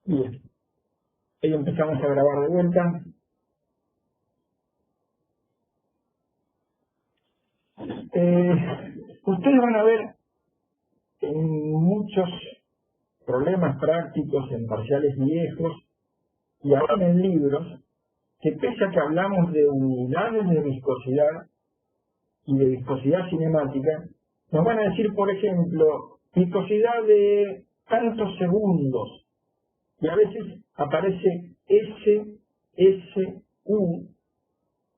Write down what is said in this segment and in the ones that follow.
Bien, ahí empezamos a grabar de vuelta. Ustedes van a ver en muchos problemas prácticos, en parciales viejos y ahora en libros, que pese a que hablamos de unidades de viscosidad y de viscosidad cinemática, nos van a decir, por ejemplo, viscosidad de tantos segundos, y a veces aparece SSU,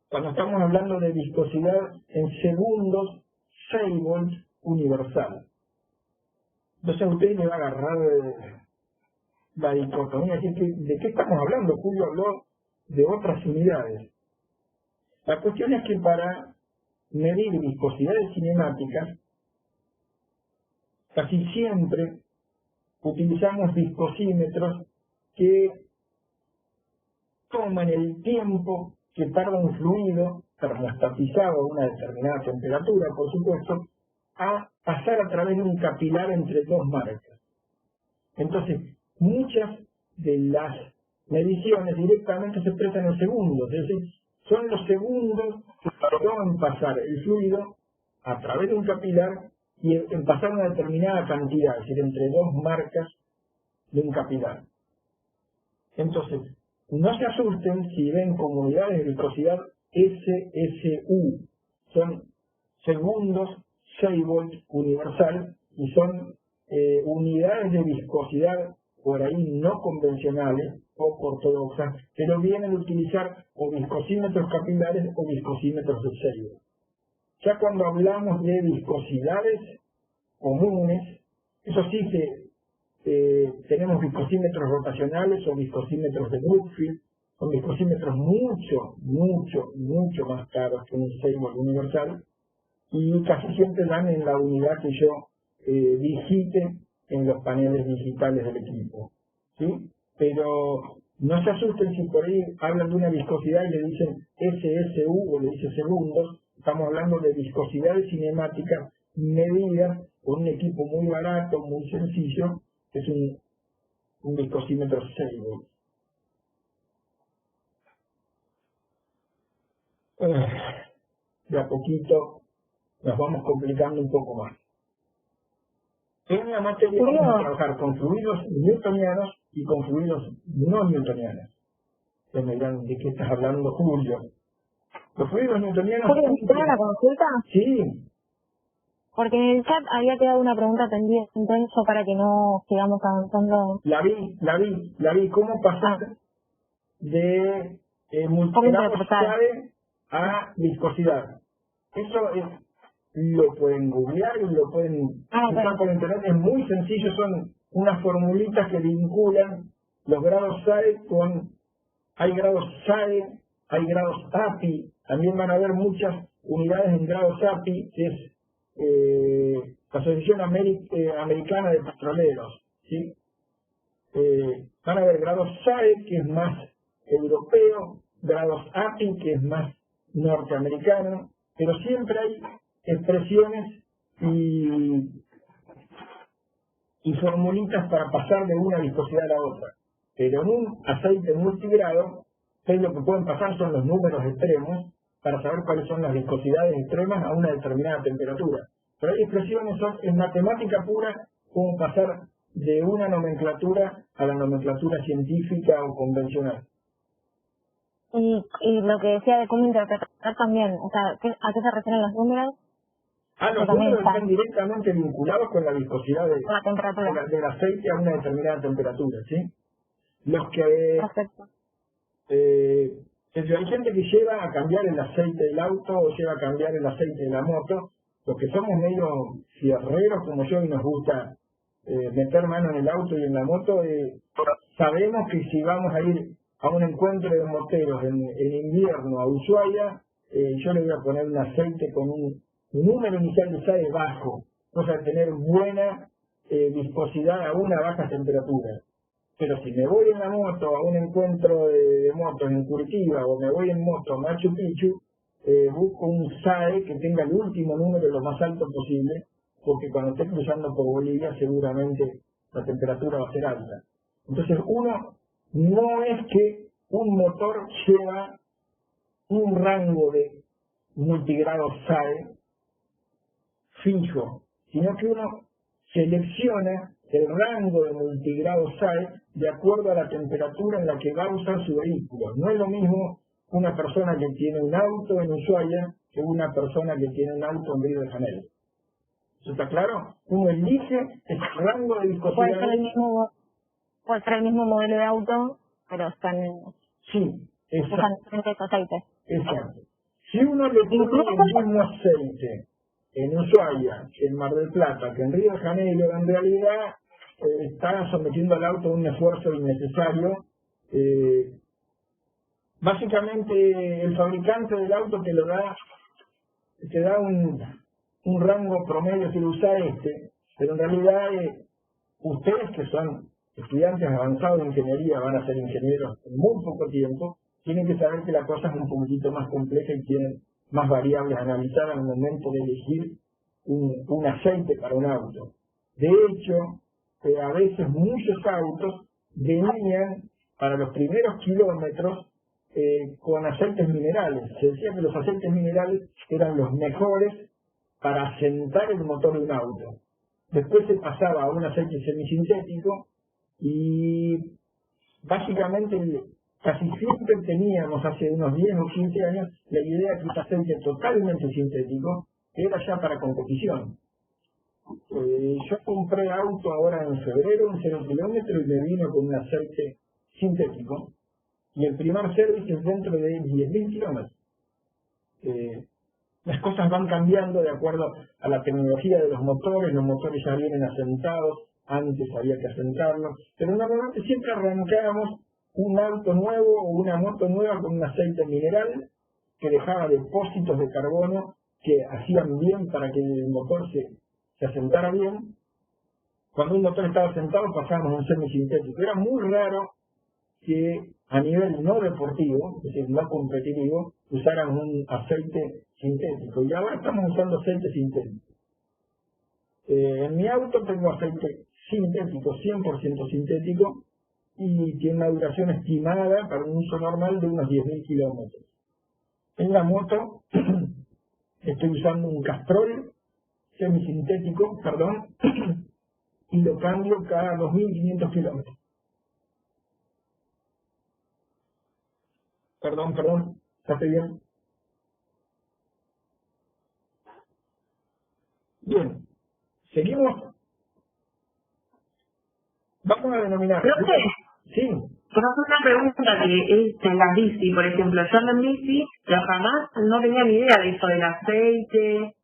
cuando estamos hablando de viscosidad en segundos, Seibert universal. Entonces a usted le va a agarrar la dicotomía, así que, ¿de qué estamos hablando? Julio habló de otras unidades. La cuestión es que para medir viscosidades cinemáticas, casi siempre utilizamos viscosímetros que toman el tiempo que tarda un fluido termostatizado a una determinada temperatura, por supuesto, a pasar a través de un capilar entre dos marcas. Entonces, muchas de las mediciones directamente se expresan en segundos, es decir, son los segundos que tardó en pasar el fluido a través de un capilar y en pasar una determinada cantidad, es decir, entre dos marcas de un capilar. Entonces, no se asusten si ven como unidades de viscosidad SSU, son segundos Seibert universal y son unidades de viscosidad por ahí no convencionales, poco ortodoxas, pero vienen a utilizar o viscosímetros capilares o viscosímetros de Seibert. Ya cuando hablamos de viscosidades comunes, eso sí que tenemos viscosímetros rotacionales o viscosímetros de Brookfield, son viscosímetros mucho más caros que un Seibert universal y casi siempre dan en la unidad que yo digite en los paneles digitales del equipo, ¿sí? Pero no se asusten si por ahí hablan de una viscosidad y le dicen SSU o le dicen segundos. Estamos hablando de viscosidades cinemáticas medidas con un equipo muy barato, muy sencillo, que es un viscosímetro Seibert. De a poquito nos vamos complicando un poco más. En la materia vamos a trabajar con fluidos newtonianos y con fluidos no newtonianos. Ustedes me dirán, ¿de qué estás hablando, Julio? Los fluidos newtonianos... ¿Puedo tener la consulta? Sí. Porque en el chat había quedado una pregunta pendiente, entonces para que no sigamos avanzando. La vi. ¿Cómo pasar de multigrado SAE a viscosidad? Eso es, lo pueden googlear y lo pueden buscar por internet, es muy sencillo, son unas formulitas que vinculan los grados SAE con, hay grados SAE, hay grados API, también van a haber muchas unidades en grados API, que es la Asociación Americana de Petroleros, ¿sí? Van a haber grados SAE, que es más europeo, grados API, que es más norteamericano, pero siempre hay expresiones y formulitas para pasar de una viscosidad a la otra. Pero en un aceite multigrado, lo que pueden pasar son los números extremos para saber cuáles son las viscosidades extremas a una determinada temperatura. Pero hay expresiones, son en matemática pura, como pasar de una nomenclatura a la nomenclatura científica o convencional. Y lo que decía de cómo interpretar también, o sea, ¿a qué se refieren los números? Los números están directamente vinculados con la viscosidad la temperatura del aceite a una determinada temperatura, ¿sí? Los que... Perfecto. Hay gente que lleva a cambiar el aceite del auto o lleva a cambiar el aceite de la moto. Los que somos medio fierreros como yo y nos gusta meter mano en el auto y en la moto, sabemos que si vamos a ir a un encuentro de moteros en invierno a Ushuaia, yo le voy a poner un aceite con un número inicial de SAE bajo, cosa de tener buena viscosidad a una baja temperatura. Pero si me voy en la moto a un encuentro de motos en Curitiba o me voy en moto a Machu Picchu, busco un SAE que tenga el último número lo más alto posible, porque cuando esté cruzando por Bolivia seguramente la temperatura va a ser alta. Entonces uno no es que un motor lleva un rango de multigrado SAE fijo, sino que uno selecciona el rango de multigrado SAE de acuerdo a la temperatura en la que va a usar su vehículo. No es lo mismo una persona que tiene un auto en Ushuaia que una persona que tiene un auto en Río de Janeiro. ¿Eso está claro? Uno elige el rango de viscosidad. Puede ser el mismo modelo de auto, pero están sí, usan diferentes aceites. Exacto. Si uno le pone el mismo aceite en Ushuaia, que en Mar del Plata, que en Río de Janeiro, en realidad está sometiendo al auto a un esfuerzo innecesario. Básicamente el fabricante del auto te da un rango promedio si lo usa pero en realidad ustedes que son estudiantes avanzados de ingeniería, van a ser ingenieros en muy poco tiempo, tienen que saber que la cosa es un poquitito más compleja y tienen más variables a analizar al momento de elegir un aceite para un auto. De hecho, a veces muchos autos venían para los primeros kilómetros con aceites minerales. Se decía que los aceites minerales eran los mejores para asentar el motor de un auto. Después se pasaba a un aceite semisintético y básicamente casi siempre teníamos hace unos 10 o 15 años la idea que un aceite totalmente sintético era ya para competición. Yo compré auto ahora en febrero, en 0 kilómetros, y me vino con un aceite sintético. Y el primer servicio es dentro de 10.000 kilómetros. Las cosas van cambiando de acuerdo a la tecnología de los motores ya vienen asentados, antes había que asentarlos, pero normalmente siempre arrancábamos un auto nuevo o una moto nueva con un aceite mineral que dejaba depósitos de carbono que hacían bien para que el motor se asentara bien. Cuando un motor estaba asentado pasábamos un semisintético. Era muy raro que a nivel no deportivo, es decir, no competitivo, usaran un aceite sintético. Y ahora estamos usando aceite sintético. En mi auto tengo aceite sintético, 100% sintético, y tiene una duración estimada para un uso normal de unos 10.000 kilómetros. En la moto estoy usando un Castrol semisintético, y lo cambio cada 2.500 kilómetros. Perdón, ¿está bien? Bien, seguimos. Vamos a denominar. Sí. Conozco una pregunta que es en las bici, por ejemplo. Yo ando en bici, pero jamás no tenía ni idea de eso del aceite,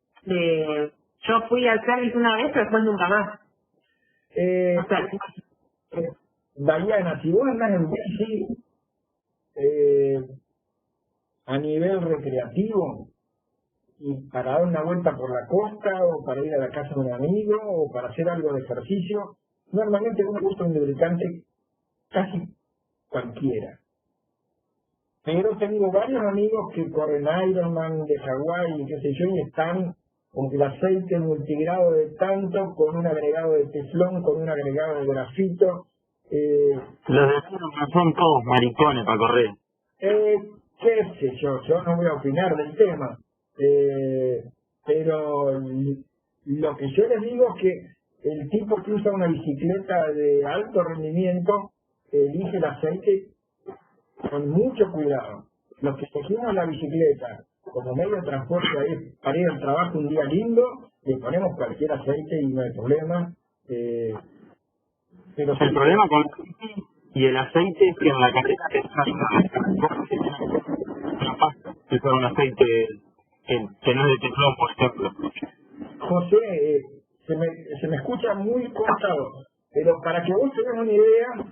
Yo fui al service una vez, pero después nunca más. Diana, si vos andás en bici a nivel recreativo y para dar una vuelta por la costa o para ir a la casa de un amigo o para hacer algo de ejercicio, normalmente uno usa un lubricante casi cualquiera. Pero tengo varios amigos que corren Ironman de Hawái y qué sé yo, y están con el aceite multigrado de tanto, con un agregado de teflón, con un agregado de grafito. Los de Ironman son todos maricones para correr. Qué sé yo no voy a opinar del tema. Pero lo que yo les digo es que el tipo que usa una bicicleta de alto rendimiento elige el aceite con mucho cuidado. Los que elegimos la bicicleta como medio de transporte para ir al trabajo un día lindo, le ponemos cualquier aceite y no hay problema. Pero el problema con y el aceite es que en la carrera es un aceite que no es de teflón, por ejemplo. José, se me escucha muy cortado, pero para que vos tengas una idea,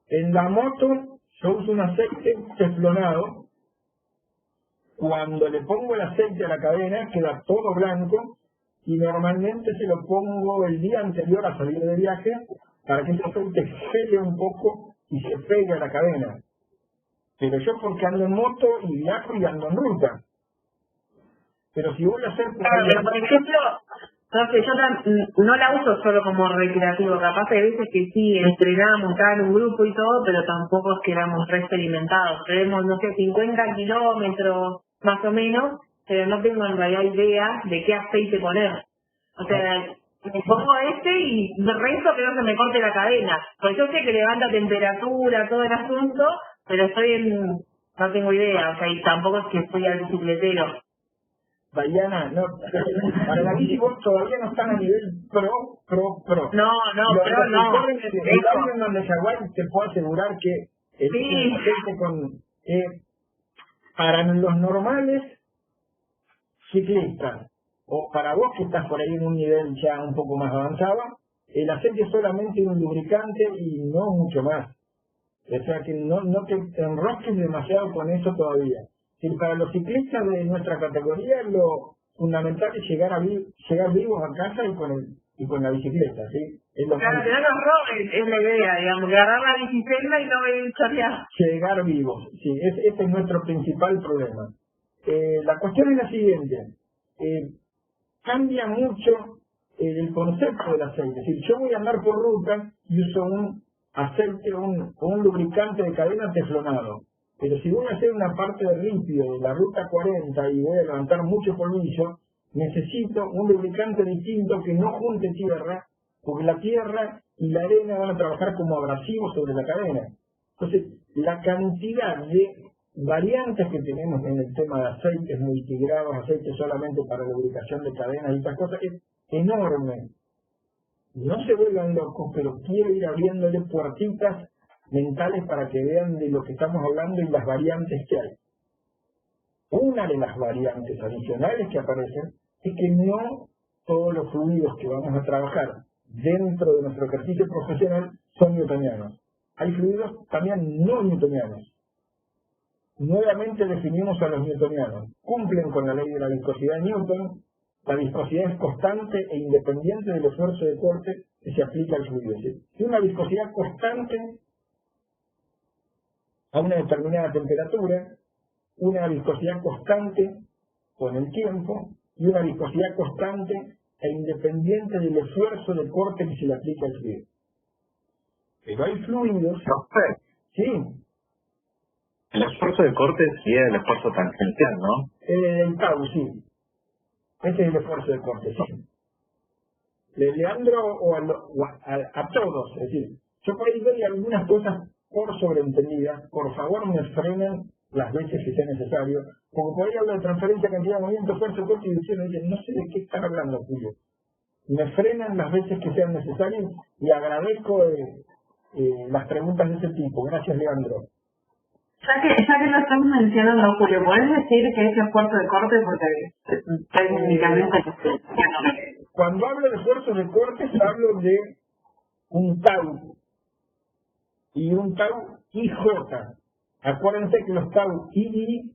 en la moto yo uso un aceite teflonado. Cuando le pongo el aceite a la cadena queda todo blanco y normalmente se lo pongo el día anterior a salir de viaje para que ese aceite gele un poco y se pegue a la cadena. Pero yo porque ando en moto y viajo y ando en ruta. Pero si voy a hacer... Claro, pero por ejemplo, Entonces no la uso solo como recreativo, capaz hay veces que sí, entrenamos, estaba en un grupo y todo, pero tampoco es que éramos re experimentados. Tenemos, no sé, 50 kilómetros más o menos, pero no tengo en realidad idea de qué aceite poner. O sea, me pongo y rezo que no se me corte la cadena. Pues yo sé que levanta temperatura, todo el asunto, pero no tengo idea, o sea, y tampoco es que soy al bicicletero. Dayana, no, para la bici vos todavía no están a nivel pro. No, pero no. El audio en donde Jaguar te puedo asegurar que el aceite con para los normales ciclistas, o para vos que estás por ahí en un nivel ya un poco más avanzado, el aceite es solamente un lubricante y no mucho más. O sea que no te enrosques demasiado con eso todavía. Si para los ciclistas de nuestra categoría lo fundamental es llegar vivos a casa y con la bicicleta, ¿sí? Claro, que no nos roben, es la idea, digamos, que agarrar la bicicleta y no venir chorear. Llegar vivos, sí, ese es nuestro principal problema. La cuestión es la siguiente, cambia mucho el concepto del aceite. Es decir, yo voy a andar por ruta y uso un aceite, un lubricante de cadena teflonado. Pero si voy a hacer una parte de ripio de la ruta 40 y voy a levantar mucho polvillo, necesito un lubricante distinto que no junte tierra, porque la tierra y la arena van a trabajar como abrasivos sobre la cadena. Entonces, la cantidad de variantes que tenemos en el tema de aceites multigrados, aceites solamente para lubricación de cadenas y estas cosas, es enorme. No se vuelvan locos, pero quiero ir abriéndole puertitas mentales para que vean de lo que estamos hablando y las variantes que hay. Una de las variantes adicionales que aparecen es que no todos los fluidos que vamos a trabajar dentro de nuestro ejercicio profesional son newtonianos. Hay fluidos también no newtonianos. Nuevamente definimos a los newtonianos. Cumplen con la ley de la viscosidad de Newton. La viscosidad es constante e independiente del esfuerzo de corte que se aplica al fluido. Si una viscosidad constante a una determinada temperatura, una viscosidad constante con el tiempo y una viscosidad constante e independiente del esfuerzo de corte que se le aplica al fluido. Pero hay fluidos... Sí. El esfuerzo de corte sería el esfuerzo tangencial, ¿no? El tau, sí. Ese es el esfuerzo de corte, sí. Leandro o a todos, es decir, yo por ahí doy algunas cosas por sobreentendidas, por favor me frenen las veces que sea necesario, porque por ahí hablo de transferencia, cantidad de movimiento, esfuerzo, corte y dirección, y dicen, no sé de qué están hablando, Julio. Me frenan las veces que sean necesarias y agradezco las preguntas de ese tipo. Gracias, Leandro. Ya que lo estamos mencionando, Julio, ¿podés decir que es esfuerzo de corte? Porque técnicamente... Cuando hablo de esfuerzos de corte, hablo de un tau y un tau IJ. Acuérdense que los tau II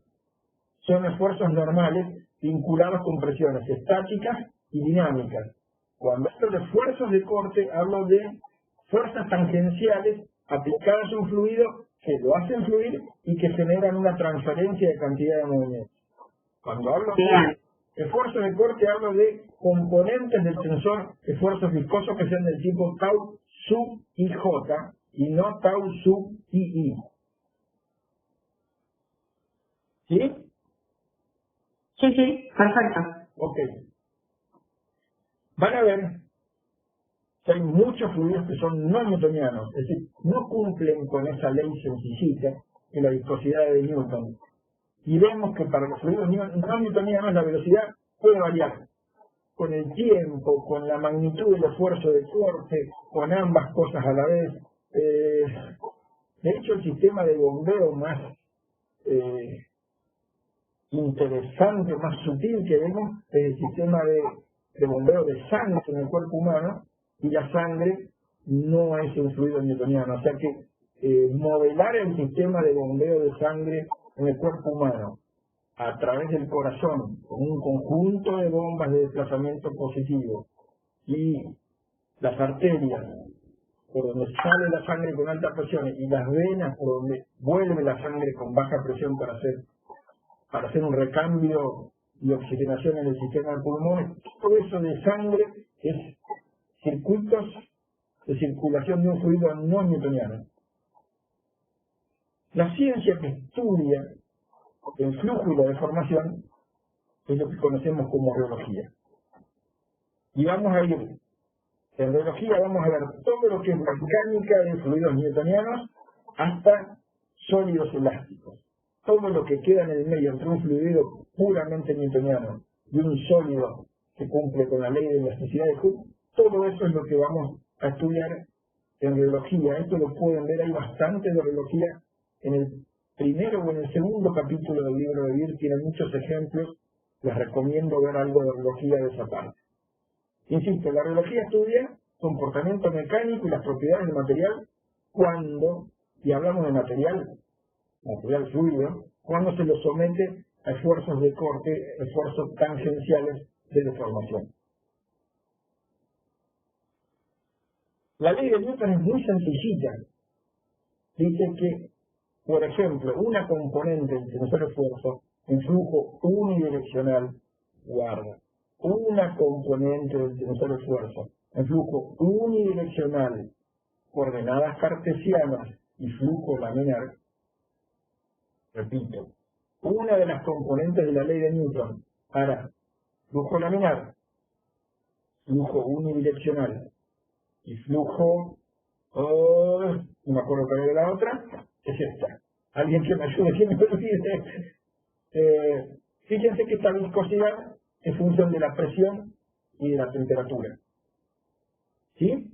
son esfuerzos normales vinculados con presiones estáticas y dinámicas. Cuando hablo de esfuerzos de corte, hablo de fuerzas tangenciales aplicadas a un fluido que lo hacen fluir y que generan una transferencia de cantidad de movimiento. Cuando hablo de esfuerzo de corte, hablo de componentes del tensor, esfuerzos viscosos que sean del tipo tau sub IJ y no tau sub II. ¿Sí? Sí, perfecto. Ok. Van a ver que hay muchos fluidos que son no newtonianos, es decir, no cumplen con esa ley sencillita de la viscosidad de Newton. Y vemos que para los fluidos no newtonianos la velocidad puede variar con el tiempo, con la magnitud del esfuerzo de corte, con ambas cosas a la vez. De hecho, el sistema de bombeo más interesante, más sutil que vemos es el sistema de bombeo de sangre en el cuerpo humano, y la sangre no es un fluido newtoniano. O sea que modelar el sistema de bombeo de sangre en el cuerpo humano a través del corazón, con un conjunto de bombas de desplazamiento positivo y las arterias por donde sale la sangre con alta presión y las venas por donde vuelve la sangre con baja presión para hacer un recambio y oxigenación en el sistema de pulmones, todo eso de sangre es circuitos de circulación de un fluido no newtoniano. La ciencia que estudia el flujo y la deformación es lo que conocemos como reología. Y vamos a ir, en reología vamos a ver todo lo que es mecánica de fluidos newtonianos hasta sólidos elásticos. Todo lo que queda en el medio entre un fluido puramente newtoniano y un sólido que cumple con la ley de elasticidad de Hooke, todo eso es lo que vamos a estudiar en reología. Esto lo pueden ver, hay bastante de reología en el primero o en el segundo capítulo del libro de Beer, tiene muchos ejemplos, les recomiendo ver algo de reología de esa parte. Insisto, la reología estudia comportamiento mecánico y las propiedades del material cuando, y hablamos de material fluido, cuando se lo somete a esfuerzos de corte, esfuerzos tangenciales de deformación. La ley de Newton es muy sencillita. Dice que, por ejemplo, una componente del tensor esfuerzo en flujo unidireccional, guarda, una componente del tensor esfuerzo en flujo unidireccional, coordenadas cartesianas y flujo laminar, repito, una de las componentes de la ley de Newton para flujo laminar, flujo unidireccional y flujo, no me acuerdo cuál era la otra, es esta. Alguien que me ayude, que me olvide. Fíjense que esta viscosidad es función de la presión y de la temperatura. ¿Sí?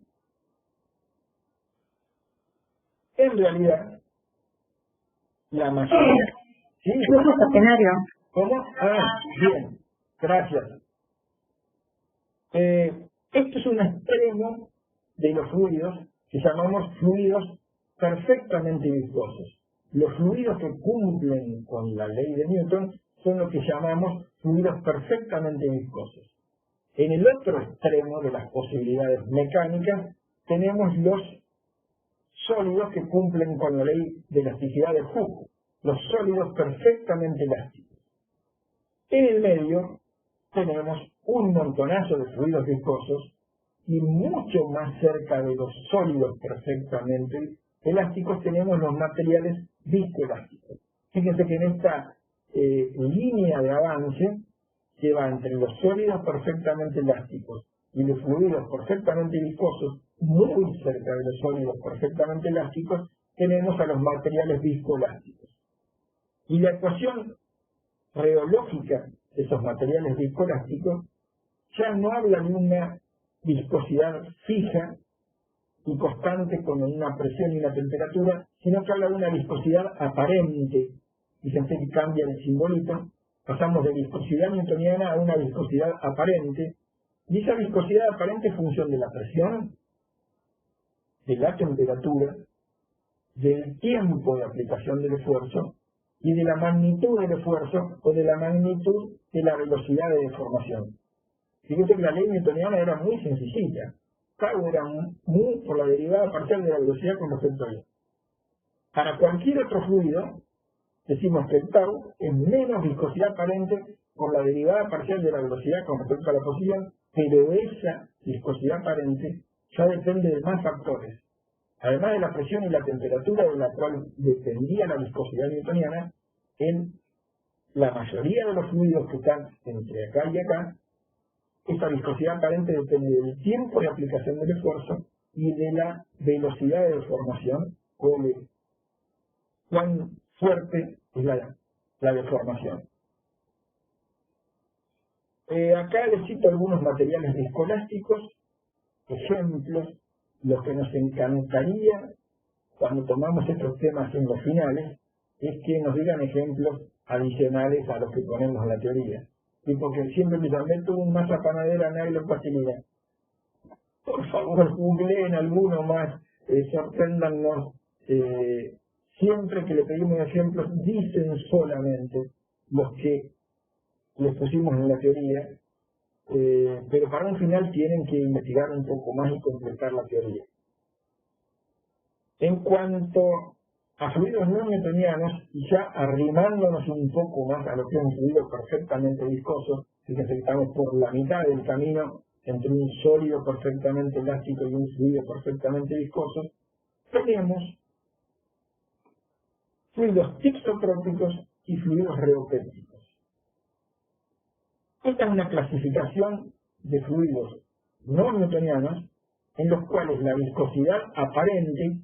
En realidad, la mayoría... ¿Sí? Escenario. ¿Cómo? Bien. Gracias. Esto es un extremo de los fluidos que llamamos fluidos perfectamente viscosos. Los fluidos que cumplen con la ley de Newton son lo que llamamos fluidos perfectamente viscosos. En el otro extremo de las posibilidades mecánicas tenemos los sólidos que cumplen con la ley de elasticidad de Hooke, los sólidos perfectamente elásticos. En el medio tenemos un montonazo de fluidos viscosos y mucho más cerca de los sólidos perfectamente elásticos tenemos los materiales viscoelásticos. Fíjense que en esta línea de avance que va entre los sólidos perfectamente elásticos y los fluidos perfectamente viscosos, muy cerca de los sólidos perfectamente elásticos, tenemos a los materiales viscoelásticos. Y la ecuación reológica de esos materiales viscoelásticos ya no habla de una viscosidad fija y constante con una presión y una temperatura, sino que habla de una viscosidad aparente. Fíjense que cambia el simbolito, pasamos de viscosidad newtoniana a una viscosidad aparente, y esa viscosidad aparente es función de la presión, de la temperatura, del tiempo de aplicación del esfuerzo y de la magnitud del esfuerzo o de la magnitud de la velocidad de deformación. Fíjense que la ley newtoniana era muy sencillita. Tau era mu por la derivada parcial de la velocidad con respecto a I. Para cualquier otro fluido, decimos que el tau es menos viscosidad aparente por la derivada parcial de la velocidad con respecto a la posición, pero esa viscosidad aparente ya depende de más factores. Además de la presión y la temperatura de la cual dependía la viscosidad newtoniana, en la mayoría de los fluidos que están entre acá y acá, esa viscosidad aparente depende del tiempo de aplicación del esfuerzo y de la velocidad de deformación o de cuán fuerte es la deformación. Acá les cito algunos materiales viscoelásticos, ejemplos, los que nos encantaría cuando tomamos estos temas en los finales, es que nos digan ejemplos adicionales a los que ponemos en la teoría. Y porque siempre me dicen, tuvo un masa panadera nylon plastilina. Por favor, googleen alguno más, sorpréndannos. Siempre que le pedimos ejemplos, dicen solamente los que les pusimos en la teoría, pero para un final tienen que investigar un poco más y completar la teoría. En cuanto a fluidos no newtonianos y ya arrimándonos un poco más a lo que es un fluido perfectamente viscoso, fíjense que estamos por la mitad del camino entre un sólido perfectamente elástico y un fluido perfectamente viscoso, tenemos fluidos tixotrópicos y fluidos reopépticos. Esta es una clasificación de fluidos no newtonianos en los cuales la viscosidad aparente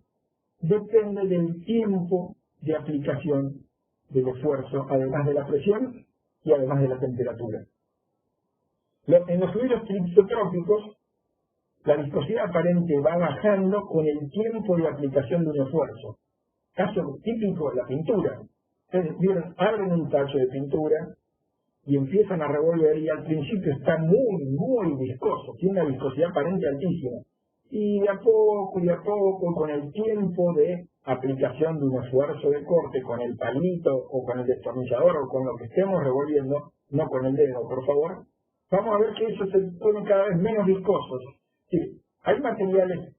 depende del tiempo de aplicación del esfuerzo, además de la presión y además de la temperatura. En los fluidos tixotrópicos, la viscosidad aparente va bajando con el tiempo de aplicación de un esfuerzo. Caso típico, la pintura. Ustedes vieron, abren un tacho de pintura y empiezan a revolver y al principio está muy viscoso, tiene una viscosidad aparente altísima. Y de a poco, con el tiempo de aplicación de un esfuerzo de corte, con el palito o con el destornillador o con lo que estemos revolviendo, no con el dedo, por favor, vamos a ver que eso se pone cada vez menos viscoso. Sí, hay materiales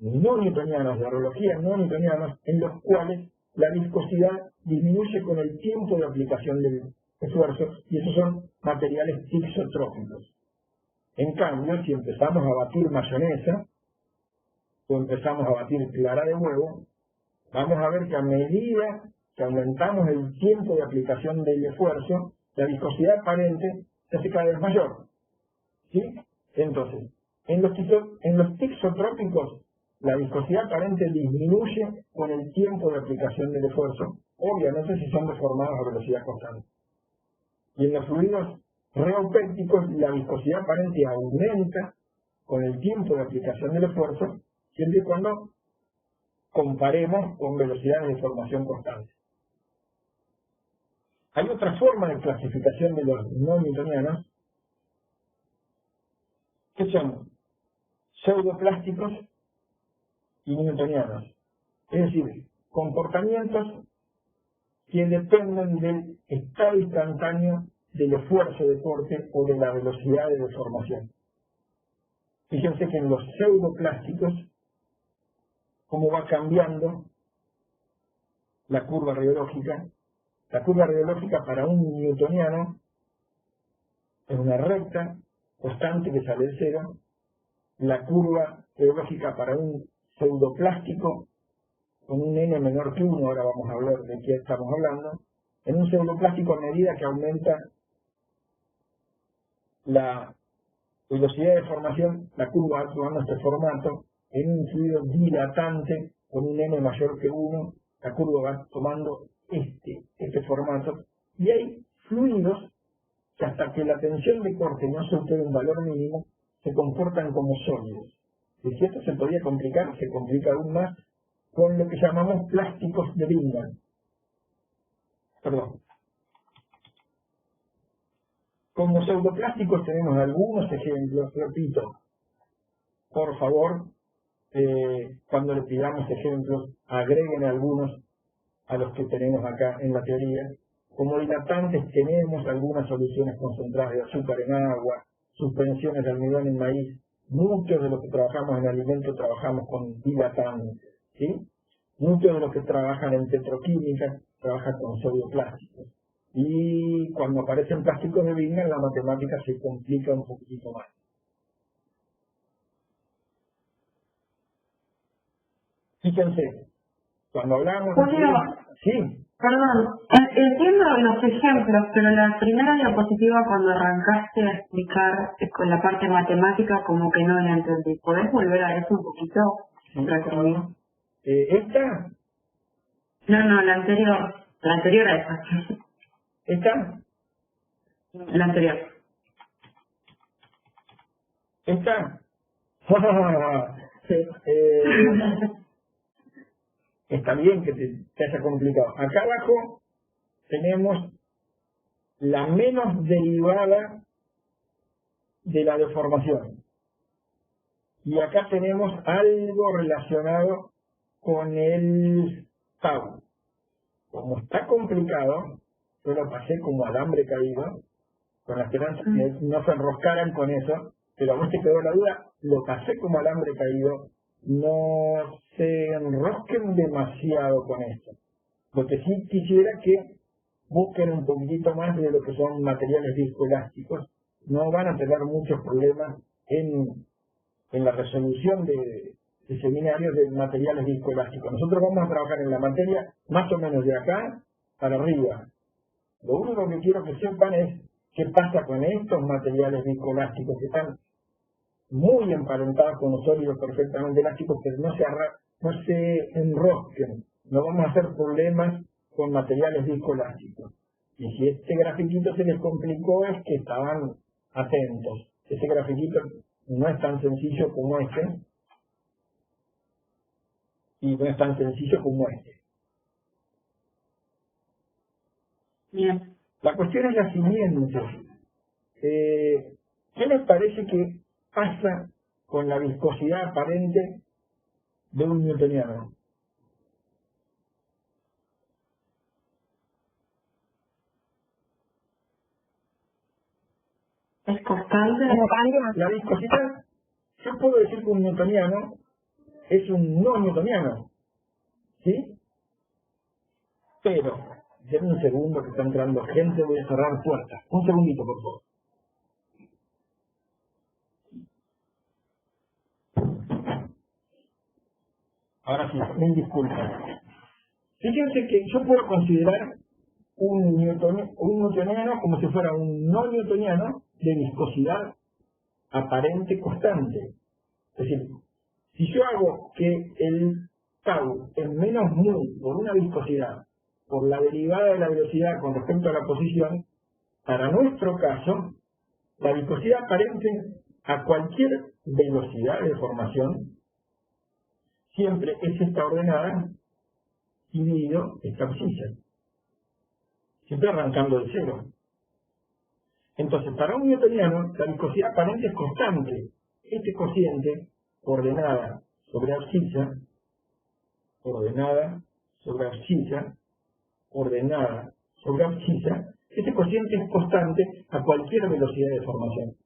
no newtonianos, de orología no newtonianos, en los cuales la viscosidad disminuye con el tiempo de aplicación del esfuerzo, y esos son materiales tixotrópicos. En cambio, si empezamos a batir mayonesa o empezamos a batir clara de huevo, vamos a ver que a medida que aumentamos el tiempo de aplicación del esfuerzo, la viscosidad aparente se hace cada vez mayor. ¿Sí? Entonces, en los tixotrópicos, la viscosidad aparente disminuye con el tiempo de aplicación del esfuerzo, obviamente si son deformados a velocidad constante. Y en los fluidos reopépticos, la viscosidad aparente aumenta con el tiempo de aplicación del esfuerzo, siempre y cuando comparemos con velocidades de formación constante. Hay otra forma de clasificación de los no newtonianos, que son pseudoplásticos y newtonianos. Es decir, comportamientos que dependen del estado instantáneo del esfuerzo de corte o de la velocidad de deformación. Fíjense que en los pseudoplásticos, cómo va cambiando la curva radiológica. La curva radiológica para un newtoniano es una recta constante que sale de cero. La curva radiológica para un pseudoplástico con un n menor que 1, ahora vamos a hablar de qué estamos hablando. En un pseudoplástico, a medida que aumenta la velocidad de formación, la curva va tomando este formato. En un fluido dilatante con un n mayor que 1, la curva va tomando este formato. Y hay fluidos que hasta que la tensión de corte no supere un valor mínimo, se comportan como sólidos. Y si esto se podía complicar, se complica aún más con lo que llamamos plásticos de Bingham. Como pseudoplásticos tenemos algunos ejemplos, repito, por favor, cuando les pidamos ejemplos, agreguen algunos a los que tenemos acá en la teoría. Como dilatantes tenemos algunas soluciones concentradas de azúcar en agua, suspensiones de almidón en maíz. Muchos de los que trabajamos en alimentos trabajamos con dilatantes, ¿sí? Muchos de los que trabajan en petroquímica trabajan con pseudoplásticos. Y cuando aparecen plásticos de Bingham, la matemática se complica un poquitito más. Fíjense, cuando hablamos Julio, sí. Perdón, entiendo los ejemplos, pero la primera diapositiva cuando arrancaste a explicar con la parte matemática como que no la entendí. ¿Podés volver a eso un poquito? ¿Esta? No, la anterior. La anterior a esa. ¿Esta? La anterior. ¿Esta? Está bien que te haya complicado. Acá abajo tenemos la menos derivada de la deformación. Y acá tenemos algo relacionado con el tau. Como está complicado, yo lo pasé como alambre caído, con la esperanza que no se enroscaran con eso, pero a vos te quedó la duda, lo pasé como alambre caído no se enrosquen demasiado con esto. Lo que sí quisiera que busquen un poquitito más de lo que son materiales viscoelásticos. No van a tener muchos problemas en la resolución de seminarios de materiales viscoelásticos. Nosotros vamos a trabajar en la materia más o menos de acá para arriba. Lo único que quiero que sepan es qué pasa con estos materiales viscoelásticos que están muy emparentados con los sólidos perfectamente elásticos, pero no se enrosquen. No vamos a hacer problemas con materiales viscoelásticos. Y si este grafiquito se les complicó es que estaban atentos. Este grafiquito no es tan sencillo como este y no es tan sencillo como este. Bien. La cuestión es la siguiente. ¿Qué les parece que pasa con la viscosidad aparente de un newtoniano? ¿Es constante? ¿Cómo cambia? La viscosidad, yo puedo decir que un newtoniano es un no newtoniano, ¿sí? Pero, denme un segundo que está entrando gente, voy a cerrar puertas. Un segundito, por favor. Ahora sí, mil disculpas. Fíjense que yo puedo considerar un newtoniano como si fuera un no newtoniano de viscosidad aparente constante. Es decir, si yo hago que el tau es menos mu por una viscosidad, por la derivada de la velocidad con respecto a la posición, para nuestro caso, la viscosidad aparente a cualquier velocidad de formación siempre es esta ordenada dividido esta abscissa, siempre arrancando de cero. Entonces, para un newtoniano, la viscosidad aparente es constante. Este cociente, ordenada sobre abscissa, ordenada sobre abscissa, ordenada sobre abscissa, este cociente es constante a cualquier velocidad de formación.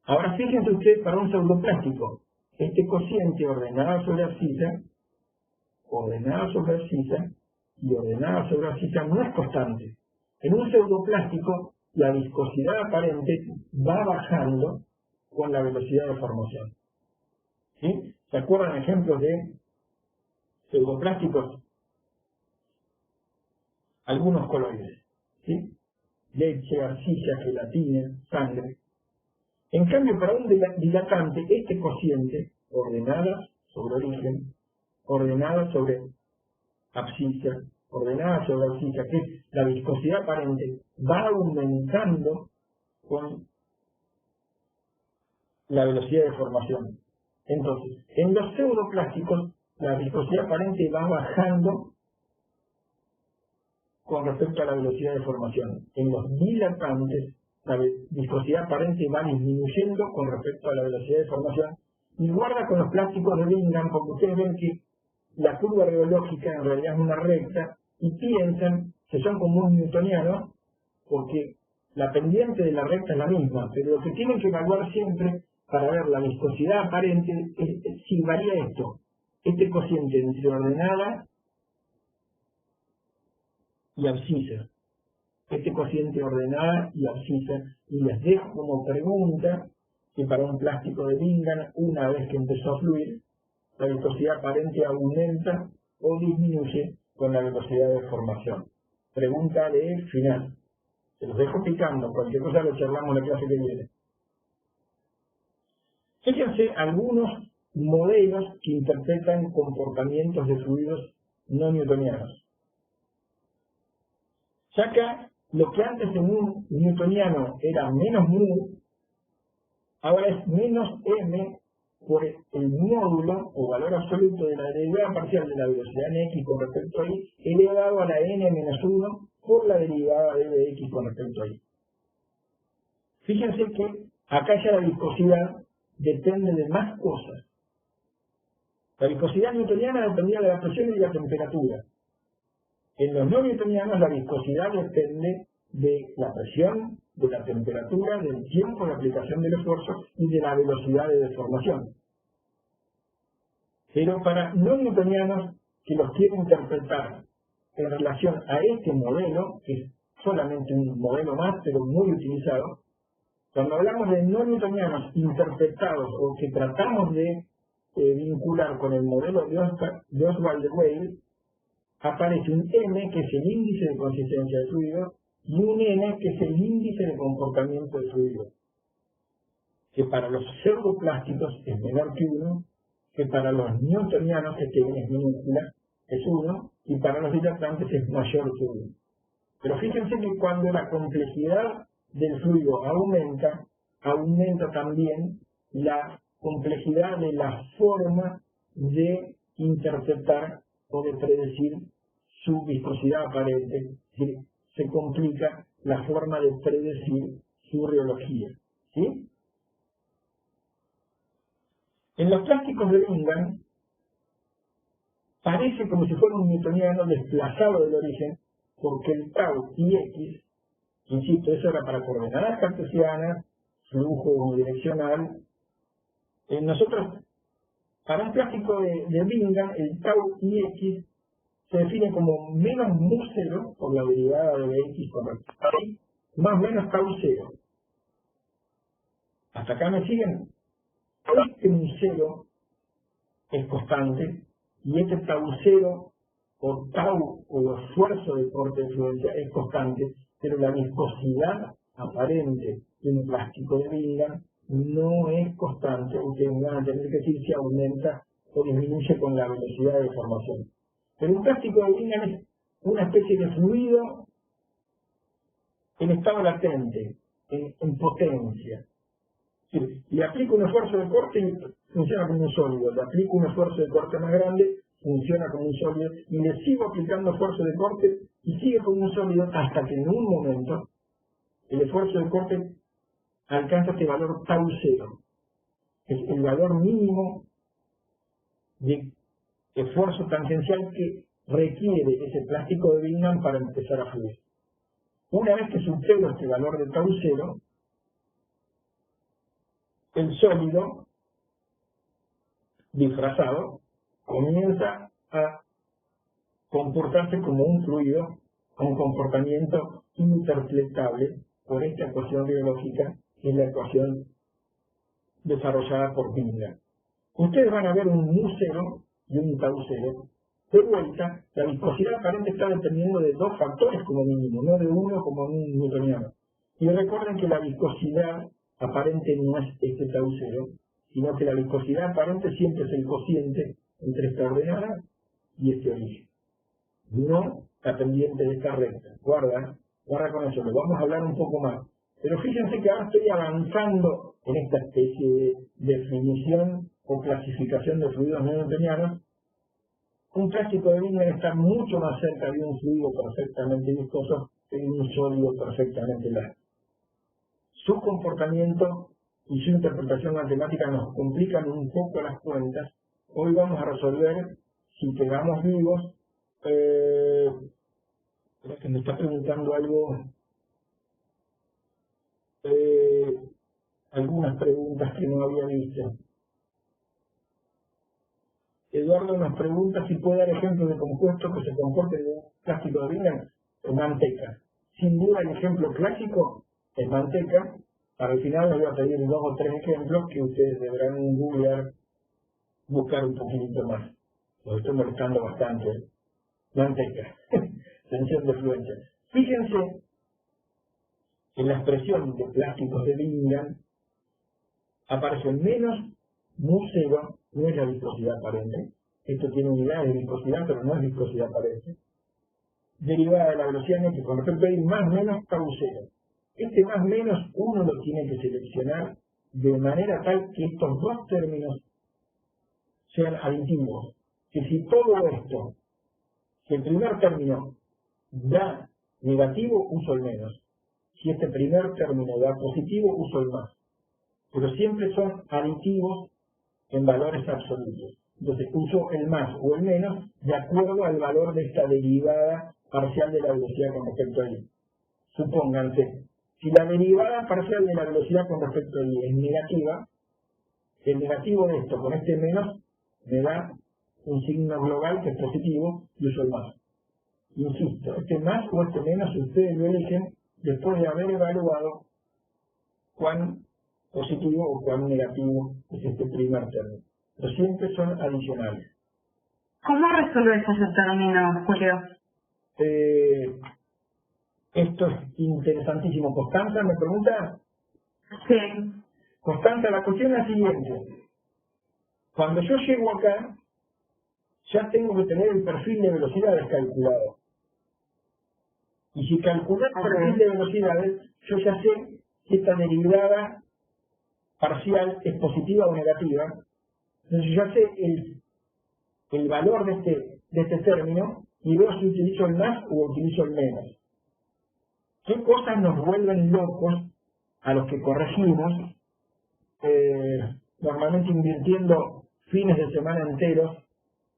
Ahora fíjense ustedes para un pseudoplástico, este cociente ordenada sobre abscissa, ordenada sobre abscissa y ordenada sobre abscissa no es constante. En un pseudoplástico la viscosidad aparente va bajando con la velocidad de formación. ¿Sí? ¿Se acuerdan ejemplos de pseudoplásticos? Algunos coloides, ¿sí? Leche, arcilla, gelatina, sangre. En cambio, para un dilatante, este cociente, ordenada sobre origen, ordenada sobre abscissa, ordenada sobre abscissa, que es la viscosidad aparente, va aumentando con la velocidad de formación. Entonces, en los pseudoplásticos, la viscosidad aparente va bajando con respecto a la velocidad de formación. En los dilatantes, la viscosidad aparente va disminuyendo con respecto a la velocidad de formación. Y guarda con los plásticos de Bingham, porque ustedes ven que la curva radiológica en realidad es una recta y piensan que son como un newtoniano porque la pendiente de la recta es la misma, pero lo que tienen que evaluar siempre para ver la viscosidad aparente es si varía esto, este cociente entre ordenada y abscissa, este cociente ordenada y abscissa, y les dejo como pregunta que para un plástico de Bingham, una vez que empezó a fluir, la viscosidad aparente aumenta o disminuye con la velocidad de formación. Pregunta de final. Se los dejo picando, cualquier cosa lo charlamos en la clase que viene. Fíjense algunos modelos que interpretan comportamientos de fluidos no newtonianos. Ya acá, lo que antes en un newtoniano era menos mu, ahora es menos m por el módulo o valor absoluto de la derivada parcial de la velocidad en x con respecto a y elevado a la n menos 1 por la derivada de x con respecto a y. Fíjense que acá ya la viscosidad depende de más cosas. La viscosidad newtoniana dependía de la presión y de la temperatura. En los no newtonianos la viscosidad depende de la presión, de la temperatura, del tiempo de aplicación del esfuerzo y de la velocidad de deformación. Pero para no newtonianos que los quieren interpretar en relación a este modelo, que es solamente un modelo más, pero muy utilizado, cuando hablamos de no newtonianos interpretados o que tratamos de vincular con el modelo de Oswald de Weil, aparece un M, que es el índice de consistencia del fluido, y un N, que es el índice de comportamiento del fluido, que para los pseudoplásticos es menor que 1, que para los newtonianos, este N es minúscula, es 1, y para los dilatantes es mayor que 1. Pero fíjense que cuando la complejidad del fluido aumenta, aumenta también la complejidad de la forma de interpretar o de predecir su viscosidad aparente. Es decir, se complica la forma de predecir su reología. ¿Sí? En los plásticos de Bingham parece como si fuera un newtoniano desplazado del origen, porque el tau y x, insisto, eso era para coordenadas cartesianas, flujo unidireccional. Nosotros, para un plástico de Bingham, el tau y x se define como menos mu 0 por la derivada de x con respecto a y, más menos tau 0. ¿Hasta acá me siguen? Este mu 0 es constante y este tau 0 o tau o esfuerzo de corte de fluencia es constante, pero la viscosidad aparente de un plástico de Bingham no es constante. Ustedes van a tener que decir si aumenta o disminuye con la velocidad de formación. Pero un plástico de Bingham es una especie de fluido en estado latente, en potencia. Sí, le aplico un esfuerzo de corte y funciona como un sólido. Le aplico un esfuerzo de corte más grande, funciona como un sólido. Y le sigo aplicando esfuerzo de corte y sigue como un sólido hasta que en un momento el esfuerzo de corte alcanza este valor tau 0. Es el valor mínimo de esfuerzo tangencial que requiere ese plástico de Bingham para empezar a fluir. Una vez que supero este valor de tau 0, el sólido disfrazado comienza a comportarse como un fluido, con comportamiento interpretable por esta ecuación biológica, que es la ecuación desarrollada por Bingham. Ustedes van a ver un mu 0 y un tau 0. De vuelta, la viscosidad aparente está dependiendo de dos factores como mínimo, no de uno como un newtoniano. Y recuerden que la viscosidad aparente no es este tau 0, sino que la viscosidad aparente siempre es el cociente entre esta ordenada y este origen, no la pendiente de esta recta. Guarda con eso, lo vamos a hablar un poco más. Pero fíjense que ahora estoy avanzando en esta especie de definición o clasificación de fluidos no newtonianos. Un plástico de Bingham está mucho más cerca de un fluido perfectamente viscoso que de un sólido perfectamente elástico. Su comportamiento y su interpretación matemática nos complican un poco las cuentas. Hoy vamos a resolver, si quedamos vivos, creo que me está preguntando algo, algunas preguntas que no había visto. Eduardo nos pregunta si puede dar ejemplos de compuestos que se comporten en un plástico de Bingham. Manteca. Sin duda el ejemplo clásico es manteca. Para el final les voy a pedir 2 o 3 ejemplos que ustedes deberán googlear, buscar un poquito más. Los estoy molestando bastante. Manteca. Tensión de fluencia. Fíjense en la expresión de plásticos de Bingham aparece menos mu 0, no es la viscosidad aparente. Esto tiene unidades de viscosidad, pero no es viscosidad aparente. Derivada de la velocidad n, que con respecto a y más menos tau 0. Este más menos uno lo tiene que seleccionar de manera tal que estos dos términos sean aditivos. Que si todo esto, si el primer término da negativo, uso el menos. Si este primer término da positivo, uso el más. Pero siempre son aditivos en valores absolutos. Entonces uso el más o el menos de acuerdo al valor de esta derivada parcial de la velocidad con respecto a y. Supónganse, si la derivada parcial de la velocidad con respecto a y es negativa, el negativo de esto con este menos me da un signo global que es positivo y uso el más. Insisto, este más o este menos ustedes lo eligen después de haber evaluado cuán positivo o cuán negativo es este primer término. Pero siempre son adicionales. ¿Cómo resolves ese término, Julio? Esto es interesantísimo. Constanza, ¿me pregunta? Sí. Constanza, la cuestión es la siguiente. Cuando yo llego acá, ya tengo que tener el perfil de velocidades calculado. Y si calculo el perfil de velocidades, yo ya sé si esta derivada parcial es positiva o negativa. Entonces ya sé el valor de este término y veo si utilizo el más o utilizo el menos. ¿Qué cosas nos vuelven locos a los que corregimos, normalmente invirtiendo fines de semana enteros?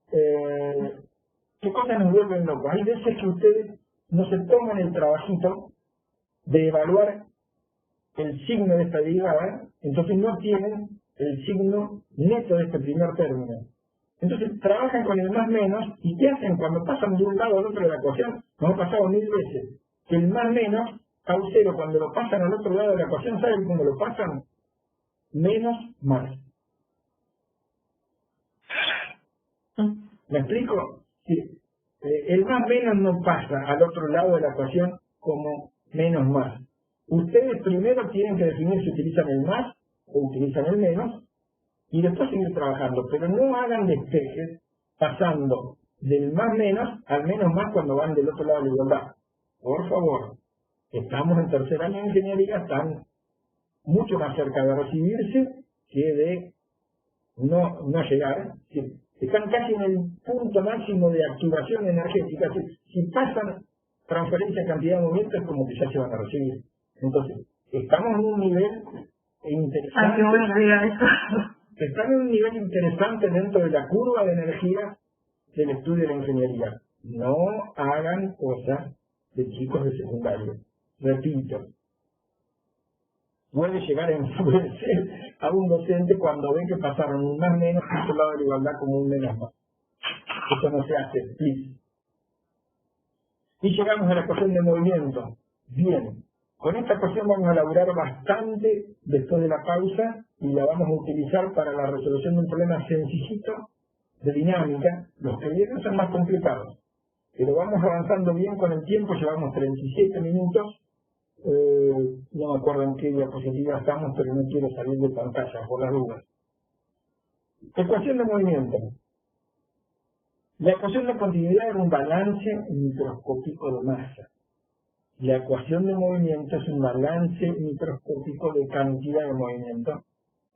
¿Qué cosas nos vuelven locos? Hay veces que ustedes no se toman el trabajito de evaluar el signo de esta derivada, entonces no tienen el signo neto de este primer término. Entonces trabajan con el más menos, y ¿qué hacen cuando pasan de un lado al otro de la ecuación? Nos ha pasado 1000 veces, que el más menos, cero, cuando lo pasan al otro lado de la ecuación, ¿saben cómo lo pasan? Menos más. ¿Me explico? Sí. El más menos no pasa al otro lado de la ecuación como menos más. Ustedes primero tienen que definir si utilizan el más o utilizan el menos, y después seguir trabajando, pero no hagan despejes pasando del más menos al menos más cuando van del otro lado de la igualdad. Por favor, estamos en tercer año de ingeniería, están mucho más cerca de recibirse que de no llegar. Están casi en el punto máximo de activación energética. Si pasan transferencia de cantidad de movimiento es como que ya se van a recibir. Entonces, estamos en un nivel interesante. Qué buena idea eso. Están en un nivel interesante dentro de la curva de energía del estudio de la ingeniería. No hagan cosas de chicos de secundario. Repito, puede llegar a enfurecer a un docente cuando ve que pasaron un más menos por otro lado de la igualdad como un menos más. Eso no se hace, please. Y llegamos a la ecuación de movimiento. Bien, con esta ecuación vamos a elaborar bastante después de la pausa y la vamos a utilizar para la resolución de un problema sencillito de dinámica. Los que vienen son más complicados, pero vamos avanzando bien con el tiempo. Llevamos 37 minutos. No me acuerdo en qué diapositiva estamos, pero no quiero salir de pantalla por las dudas. Ecuación de movimiento. La ecuación de continuidad era un balance microscópico de masa. La ecuación de movimiento es un balance microscópico de cantidad de movimiento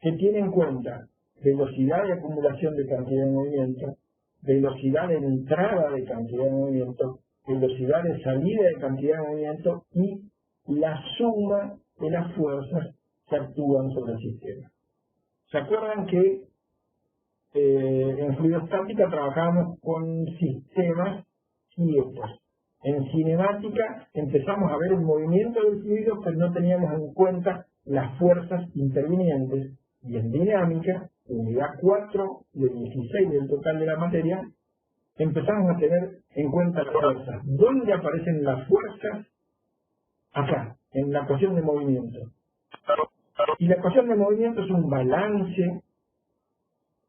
que tiene en cuenta velocidad de acumulación de cantidad de movimiento, velocidad de entrada de cantidad de movimiento, velocidad de salida de cantidad de movimiento y la suma de las fuerzas que actúan sobre el sistema. ¿Se acuerdan que en fluidostática trabajábamos con sistemas quietos? En cinemática empezamos a ver el movimiento del fluido, pero no teníamos en cuenta las fuerzas intervinientes. Y en dinámica, unidad 4 de 16 del total de la materia, empezamos a tener en cuenta las fuerzas. ¿Dónde aparecen las fuerzas? Acá, en la ecuación de movimiento. Y la ecuación de movimiento es un balance,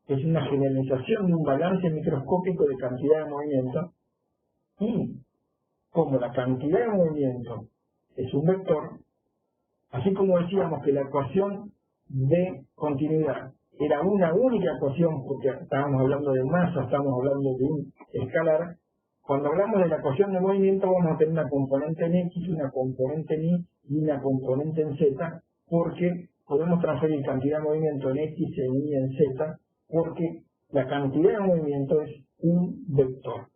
es una generalización de un balance microscópico de cantidad de movimiento. Y como la cantidad de movimiento es un vector, así como decíamos que la ecuación de continuidad era una única ecuación, porque estábamos hablando de masa, estábamos hablando de un escalar, cuando hablamos de la ecuación de movimiento vamos a tener una componente en X, una componente en Y y una componente en Z, porque podemos transferir cantidad de movimiento en X, en Y, en Z, porque la cantidad de movimiento es un vector.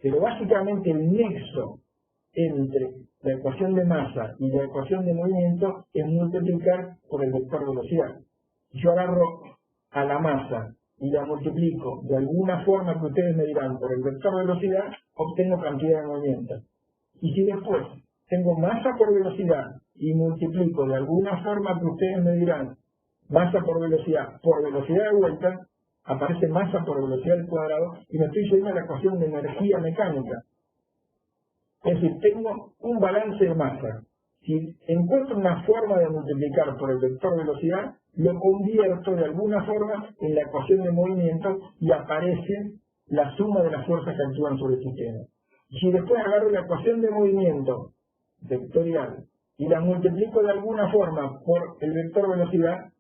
Pero básicamente el nexo entre la ecuación de masa y la ecuación de movimiento es multiplicar por el vector velocidad. Yo agarro a la masa y la multiplico de alguna forma que ustedes me dirán por el vector velocidad, obtengo cantidad de movimiento. Y si después tengo masa por velocidad y multiplico de alguna forma que ustedes me dirán masa por velocidad de vuelta, aparece masa por velocidad al cuadrado y me estoy yendo a la ecuación de energía mecánica. Es decir, tengo un balance de masa. Si encuentro una forma de multiplicar por el vector velocidad, lo convierto de alguna forma en la ecuación de movimiento y aparece la suma de las fuerzas que actúan sobre el sistema. Si después agarro la ecuación de movimiento vectorial y la multiplico de alguna forma por el vector velocidad,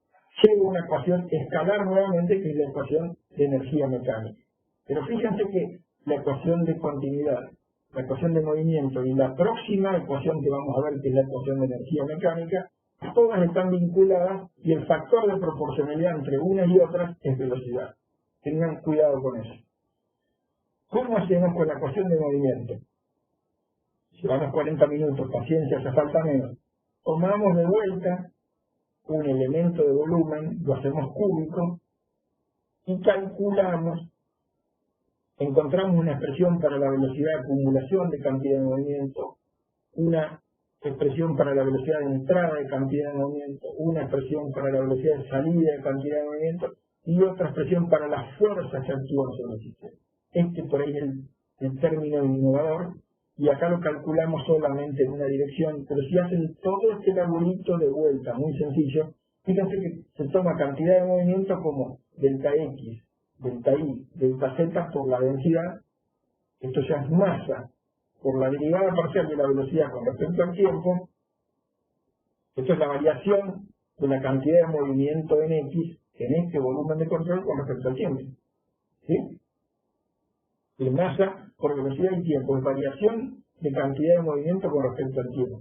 llego a una ecuación escalar nuevamente, que es la ecuación de energía mecánica. Pero fíjense que la ecuación de continuidad, la ecuación de movimiento y la próxima ecuación que vamos a ver, que es la ecuación de energía mecánica, todas están vinculadas y el factor de proporcionalidad entre unas y otras es velocidad. Tengan cuidado con eso. ¿Cómo hacemos con la ecuación de movimiento? Llevamos 40 minutos, paciencia, hace falta menos. Tomamos de vuelta un elemento de volumen, lo hacemos cúbico y calculamos, encontramos una expresión para la velocidad de acumulación de cantidad de movimiento, una expresión para la velocidad de entrada de cantidad de movimiento, una expresión para la velocidad de salida de cantidad de movimiento y otra expresión para las fuerzas que actúan sobre el sistema. Este por ahí es el término innovador, y acá lo calculamos solamente en una dirección, pero si hacen todo este laburito de vuelta, muy sencillo, fíjense que se toma cantidad de movimiento como delta X, delta Y, delta Z por la densidad, esto ya es masa, por la derivada parcial de la velocidad con respecto al tiempo, esto es la variación de la cantidad de movimiento en X en este volumen de control con respecto al tiempo. ¿Sí? De masa por velocidad y tiempo, es variación de cantidad de movimiento con respecto al tiempo.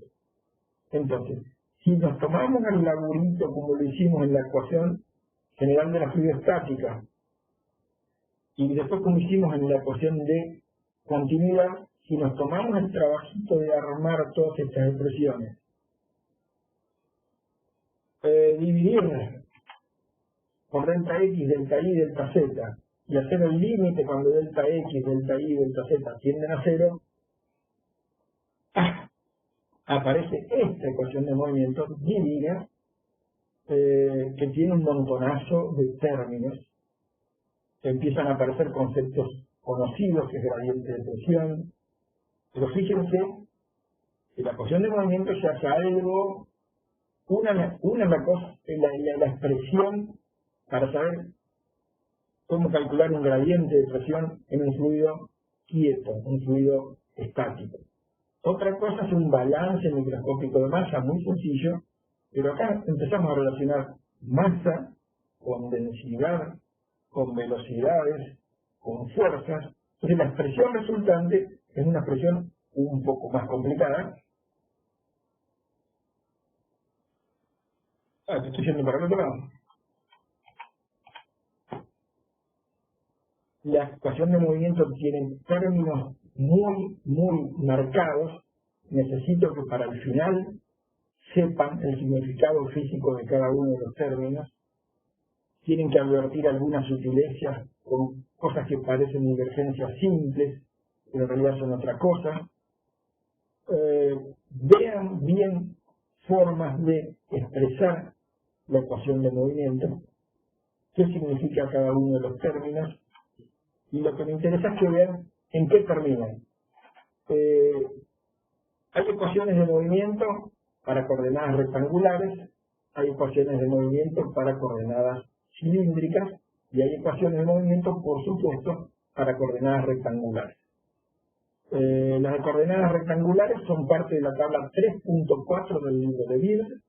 Entonces, si nos tomamos el laburito como lo hicimos en la ecuación general de la fluidostática y después como hicimos en la ecuación de continuidad, si nos tomamos el trabajito de armar todas estas expresiones, dividir por delta X, delta Y, delta Z, y hacer el límite cuando delta X, delta Y, delta Z tienden a cero, aparece esta ecuación de movimiento divina, que tiene un montonazo de términos. Empiezan a aparecer conceptos conocidos, que es gradiente de presión, pero fíjense que la ecuación de movimiento se hace algo, la expresión para saber cómo calcular un gradiente de presión en un fluido quieto, un fluido estático. Otra cosa es un balance microscópico de masa, muy sencillo, pero acá empezamos a relacionar masa con densidad, con velocidades, con fuerzas. Entonces la expresión resultante es una expresión un poco más complicada. Te estoy yendo para el otro lado. La ecuación de movimiento tiene términos muy marcados. Necesito que para el final sepan el significado físico de cada uno de los términos. Tienen que advertir algunas sutilezas con cosas que parecen divergencias simples, pero en realidad son otra cosa. Vean bien formas de expresar la ecuación de movimiento, qué significa cada uno de los términos, y lo que me interesa es que vean en qué terminan. Hay ecuaciones de movimiento para coordenadas rectangulares, hay ecuaciones de movimiento para coordenadas cilíndricas, y hay ecuaciones de movimiento, por supuesto, para coordenadas rectangulares. Las de coordenadas rectangulares son parte de la tabla 3.4 del libro de Beard.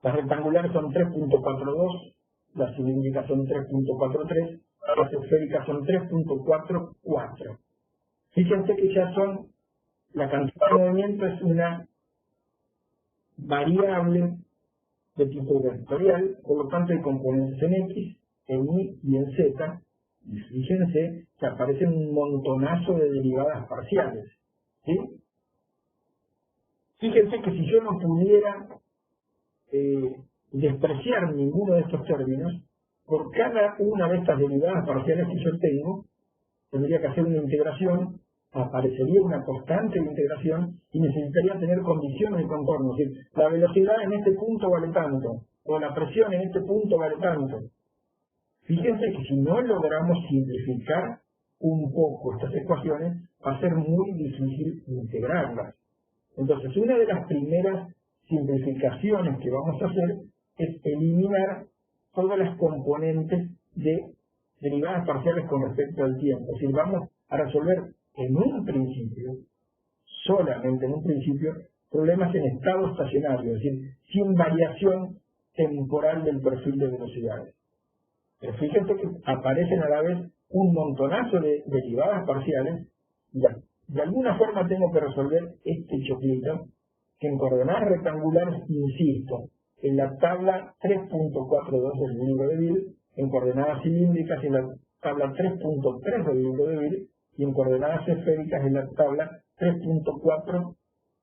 Las rectangulares son 3.42, las cilíndricas son 3.43, las esféricas son 3.44. Fíjense que ya son, la cantidad de movimiento es una variable de tipo vectorial, por lo tanto hay componentes en X, en Y y en Z, y fíjense que aparecen un montonazo de derivadas parciales, ¿sí? Fíjense que si yo no pudiera despreciar ninguno de estos términos, por cada una de estas derivadas parciales que yo tengo, tendría que hacer una integración, aparecería una constante de integración y necesitaría tener condiciones de contorno. Es decir, la velocidad en este punto vale tanto, o la presión en este punto vale tanto. Fíjense que si no logramos simplificar un poco estas ecuaciones, va a ser muy difícil integrarlas. Entonces, una de las primeras simplificaciones que vamos a hacer es eliminar todas las componentes de derivadas parciales con respecto al tiempo. Es decir, vamos a resolver en un principio, solamente en un principio, problemas en estado estacionario, es decir, sin variación temporal del perfil de velocidades. Pero fíjense que aparecen a la vez un montonazo de derivadas parciales y de alguna forma tengo que resolver este choclito que en coordenadas rectangulares, insisto, en la tabla 3.42 del libro de Bill, en coordenadas cilíndricas en la tabla 3.3 del libro de Bill y en coordenadas esféricas en la tabla 3.4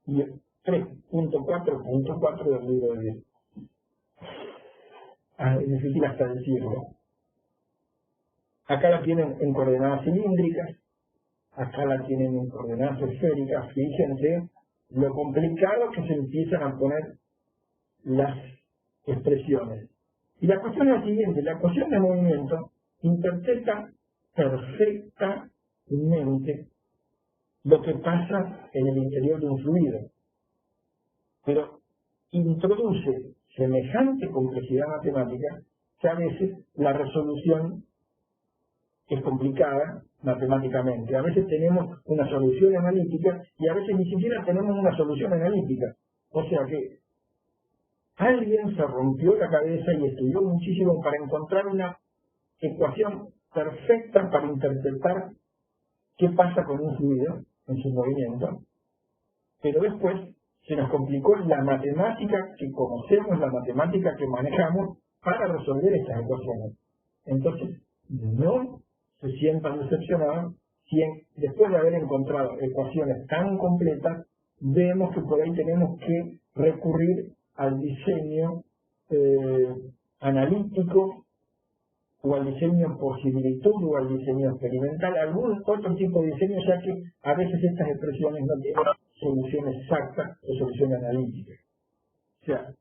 y 3.4.4 del libro de Bill. Es difícil hasta decirlo. Acá la tienen en coordenadas cilíndricas, acá la tienen en coordenadas esféricas. Fíjense lo complicado que se empiezan a poner las expresiones. Y la cuestión es la siguiente: la ecuación de movimiento interpreta perfectamente lo que pasa en el interior de un fluido, pero introduce semejante complejidad matemática que a veces la resolución es complicada matemáticamente. A veces tenemos una solución analítica y a veces ni siquiera tenemos una solución analítica. O sea que alguien se rompió la cabeza y estudió muchísimo para encontrar una ecuación perfecta para interpretar qué pasa con un fluido en su movimiento, pero después se nos complicó la matemática que conocemos, la matemática que manejamos para resolver estas ecuaciones. Entonces, no se sientan decepcionados si después de haber encontrado ecuaciones tan completas, vemos que por ahí tenemos que recurrir al diseño analítico o al diseño por similitud o al diseño experimental, algún otro tipo de diseño, ya que a veces estas expresiones no tienen solución exacta o solución analítica. O sea,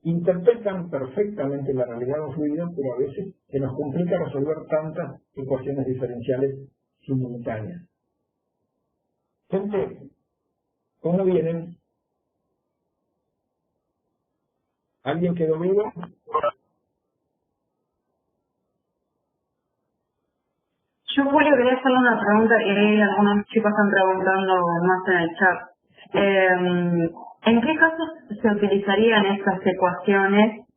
interpretan perfectamente la realidad de un fluido, pero a veces se nos complica resolver tantas ecuaciones diferenciales simultáneas. Gente, ¿cómo vienen? ¿Alguien quedó vivo? Yo, Julio, quería hacerle una pregunta que algunos chicos están preguntando más en el chat. ¿En qué casos se utilizarían estas ecuaciones?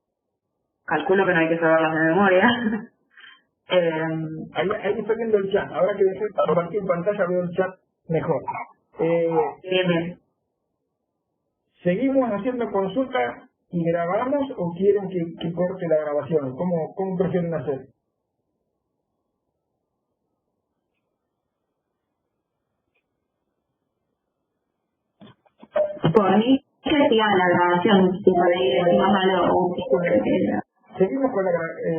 Calculo que no hay que saberlas de memoria. Ahí estoy viendo el chat. Ahora que dejé compartir pantalla veo el chat mejor. Bien. ¿Seguimos haciendo consulta y grabamos o quieren que corte la grabación? ¿Cómo prefieren hacer? Por mí, que sigan la grabación, si por ahí decimos algo un tipo de... Seguimos con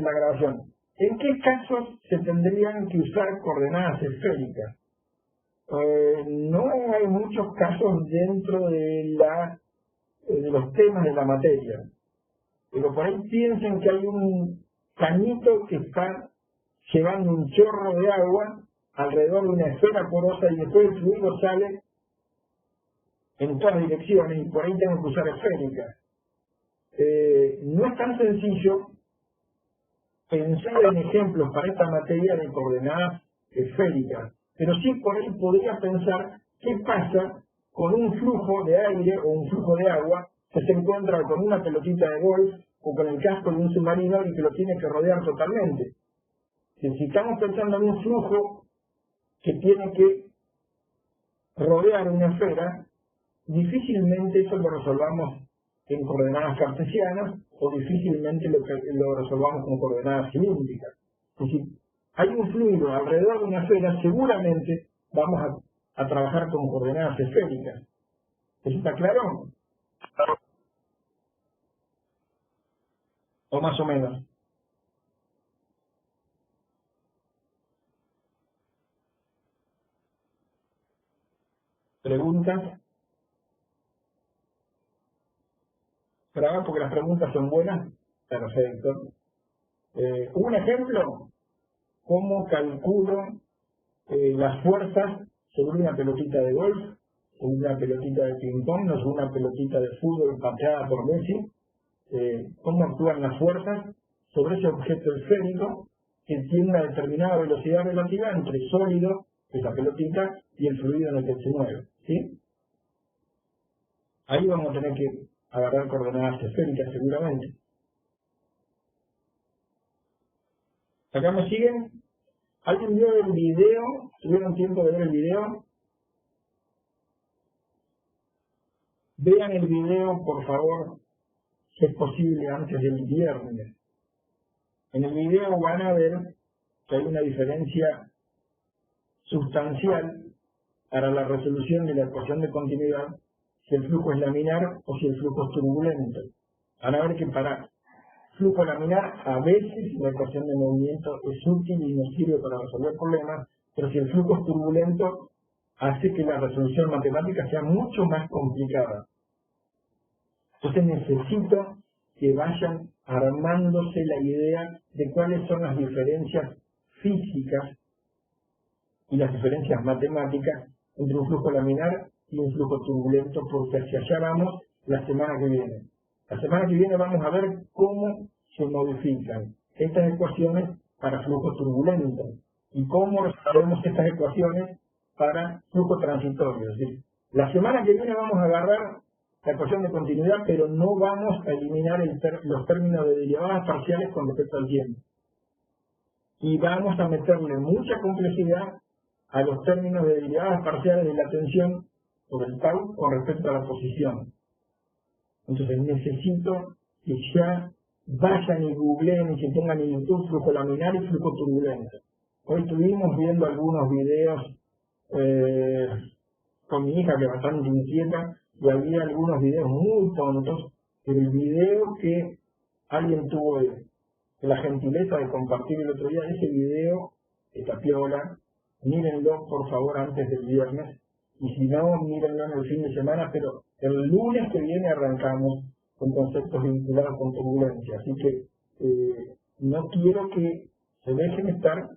la grabación. ¿En qué casos se tendrían que usar coordenadas esféricas? No hay muchos casos dentro de los temas de la materia, pero por ahí piensen que hay un cañito que está llevando un chorro de agua alrededor de una esfera porosa y después el fluido sale en todas direcciones y por ahí tengo que usar esféricas. No es tan sencillo pensar en ejemplos para esta materia de coordenadas esféricas, pero sí por ahí podría pensar qué pasa con un flujo de aire o un flujo de agua que se encuentra con una pelotita de golf o con el casco de un submarino y que lo tiene que rodear totalmente. Si estamos pensando en un flujo que tiene que rodear una esfera, difícilmente eso lo resolvamos en coordenadas cartesianas o difícilmente lo resolvamos con coordenadas cilíndricas. Es decir, hay un fluido alrededor de una esfera, seguramente vamos a trabajar con coordenadas esféricas. ¿Eso está claro? ¿O más o menos? ¿Preguntas? Graba porque las preguntas son buenas. Perfecto. Un ejemplo, cómo calculo las fuerzas sobre una pelotita de golf, sobre una pelotita de ping-pong, no sobre una pelotita de fútbol pateada por Messi, cómo actúan las fuerzas sobre ese objeto esférico que tiene una determinada velocidad relativa entre sólido, esa pelotita, y el fluido en el que se mueve, ¿sí? Ahí vamos a tener que agarrar coordenadas esféricas seguramente. ¿Acá me siguen? ¿Alguien vio el video? ¿Tuvieron tiempo de ver el video? Vean el video, por favor, si es posible, antes del viernes. En el video van a ver que hay una diferencia sustancial para la resolución de la ecuación de continuidad si el flujo es laminar o si el flujo es turbulento. Van a ver que para flujo laminar a veces la ecuación de movimiento es útil y nos sirve para resolver problemas, pero si el flujo es turbulento hace que la resolución matemática sea mucho más complicada. Entonces necesito que vayan armándose la idea de cuáles son las diferencias físicas y las diferencias matemáticas entre un flujo laminar y un flujo turbulento, porque hacia allá vamos la semana que viene. La semana que viene vamos a ver cómo se modifican estas ecuaciones para flujo turbulento y cómo resolvemos estas ecuaciones para flujo transitorio. Es decir, la semana que viene vamos a agarrar la ecuación de continuidad, pero no vamos a eliminar los términos de derivadas parciales con respecto al tiempo. Y vamos a meterle mucha complejidad a los términos de derivadas parciales de la tensión por el tau con respecto a la posición. Entonces necesito que ya vayan y googleen y se pongan en YouTube flujo laminar y flujo turbulento. Hoy estuvimos viendo algunos videos con mi hija, que es bastante inquieta, y había algunos videos muy tontos, pero el video que alguien tuvo la gentileza de compartir el otro día, ese video está piola, mírenlo por favor antes del viernes, y si no, mírenlo en el fin de semana, pero el lunes que viene arrancamos con conceptos vinculados con turbulencia, así que no quiero que se dejen estar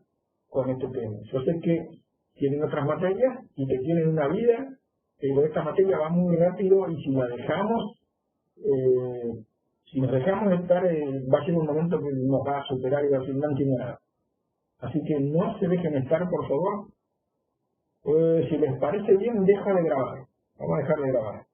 con este tema. Yo sé que tienen otras materias y que tienen una vida, pero esta materia va muy rápido y si la dejamos, si nos dejamos estar, va a ser un momento que nos va a superar y va a ser no entiendo nada. Así que no se dejen estar, por favor. Si les parece bien, deja de grabar. Vamos a dejar de grabar.